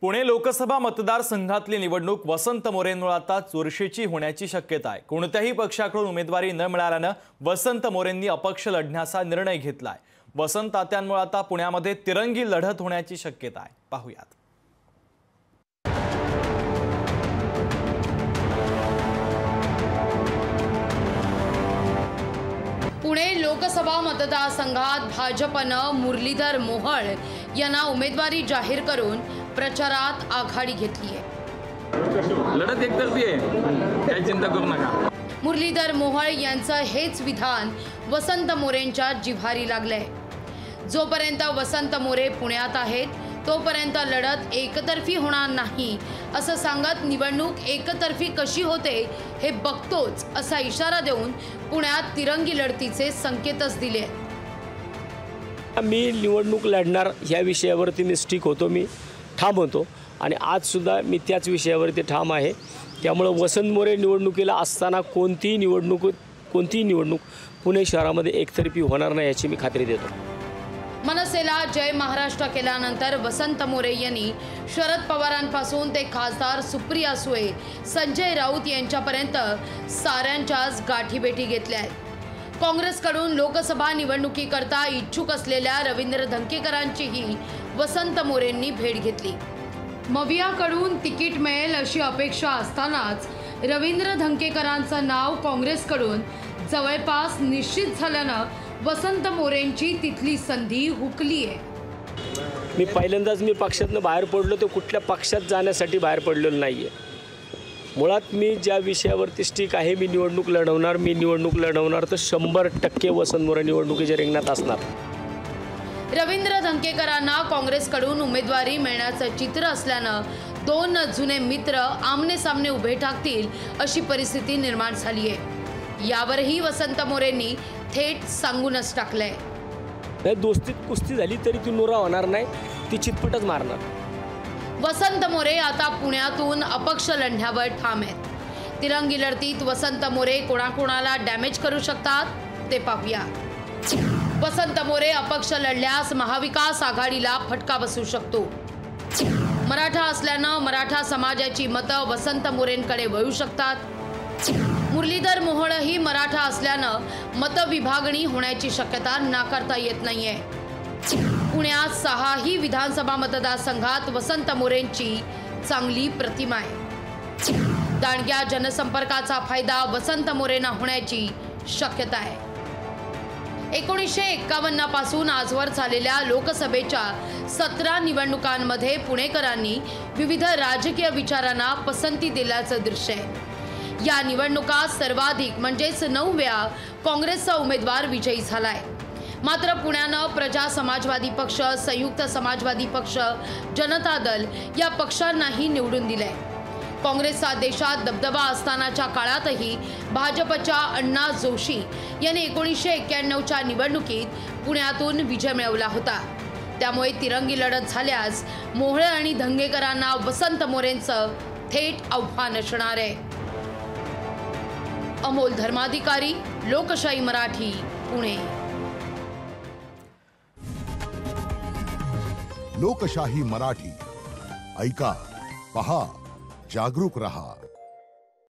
पुणे लोकसभा मतदारसंघातली निवडणूक वसंत मोरेंमुळे आता चुरशीची होण्याची शक्यता आहे। कोणत्याही पक्षाकडून उमेदवारी न मिळाल्याने वसंत मोरेंनी अपक्ष लढण्याचा निर्णय घेतलाय। वसंत तात्यांमुळे आता पुण्यामध्ये तिरंगी लढत होण्याची शक्यता आहे। पाहूयात। पुणे लोकसभा मतदारसंघात भाजपनं मुरलीधर मोहोळ यांना उमेदवारी जाहीर करून प्रचारात आघाडी घेतली आहे। लढत एकतर्फी आहे, काही चिंता करू नका। मुरलीधर मोहोळ यांचं हेच विधान वसंत मोरेंच्या जिव्हारी लागलंय। जोपर्यंत वसंत मोरे पुण्यात आहेत तोपर्यंत लढत एकतर्फी होणार नाही असं सांगत निवडणूक एकतर्फी कशी होते हे बघतोच असा इशारा देऊन पुण्यात तिरंगी लढतीचे संकेतच दिले। मी निवडणूक लढणार या विषयावरती मी स्टिक होतो, मी ठाम होतो आणि आज सुद्धा मी त्याच विषयावरती ठाम आहे। त्यामुळे वसंत मोरे निवडणुकीला असताना कोणतीही निवडणूक पुणे शहरामध्ये एकतर्फी होणार नाही याची मी खात्री देतो। मनसेला जय महाराष्ट्र केल्यानंतर वसंत मोरे यांनी शरद पवारांपासून ते खासदार सुप्रिया सुळे, संजय राऊत यांच्यापर्यंत साऱ्यांच्याच गाठीभेटी घेतल्या आहेत। काँग्रेसकडून लोकसभा निवडणुकीकरता इच्छुक असलेल्या रवींद्र धंगेकरांचीही वसंत मोरेंनी भेट घेतली। मवियाकडून तिकीट मिळेल अशी अपेक्षा असतानाच रवींद्र धंगेकरांचं नाव काँग्रेसकडून जवळपास निश्चित झाल्यानं वसंत मोरेंची तिथली संधी हुकली आहे। मी पहिल्यांदाच पक्षातून बाहेर पडलो, तो कुठल्या पक्षात जाण्यासाठी बाहेर पडलेलो नाही आहे। मुळात मी ज्या विषयावरती स्टिक आहे, मी निवडणूक लढवणार तर 100% वसंत मोरे निवडणुकीच्या रिंगणात असणार। रवींद्र धंगेकरांना काँग्रेसकडून उमेदवारी मिळण्याचं चित्र असल्यानं दोन जुने मित्र आमने सामने उभे ठाकतील अशी परिस्थिती निर्माण झाली आहे। यावरही वसंत मोरेंनी थेट सांगूनच टाकलंय, दोस्तीत कुस्ती झाली तरी ती नोरा होणार नाही, ती चितपटच मारणार। वसंत मोरे आता पुण्यातून अपक्ष लढण्यावर ठाम आहेत। तिरंगी लढतीत वसंत मोरे कोणाकोणाला डॅमेज करू शकतात ते पाहूया। वसंत मोरे अपक्ष लढल्यास महाविकास आघाडीला फटका बसू शकतो। मराठा असल्यानं मराठा समाजाची मतं वसंत मोरेंकडे वळू शकतात। मुरलीधर मोहोळही मराठा असल्यानं मतविभागणी होण्याची शक्यता नाकारता येत नाहीये। पुण्यात 6ही विधानसभा मतदारसंघात वसंत मोरेंची चांगली प्रतिमा आहे। दांडग्या जनसंपर्काचा फायदा वसंत मोरेंना होण्याची शक्यता आहे। 1951 पासून आजवर झालेल्या लोकसभेच्या 17 निवडणुकांमध्ये पुणेकरांनी विविध राजकीय विचारांना पसंती दिल्याचं दृश्य आहे। या निवडणुकात सर्वाधिक म्हणजेच 9 वेळा काँग्रेसचा उमेदवार विजयी झालाय। मात्र पुण्यानं प्रजा समाजवादी पक्ष, संयुक्त समाजवादी पक्ष, जनता दल या पक्षांनाही निवडून दिलंय। काँग्रेसचा देशात दबदबा असतानाच्या काळातही भाजपच्या अण्णा जोशी यांनी 1991च्या निवडणुकीत पुण्यातून विजय मिळवला होता। त्यामुळे तिरंगी लढत झाल्यास मोहोळ आणि धंगेकरांना वसंत मोरेंचं थेट आव्हान असणार आहे। अमोल धर्माधिकारी, लोकशाही मराठी, पुणे। लोकशाही मराठी ऐका, पहा, जागरूक रहा।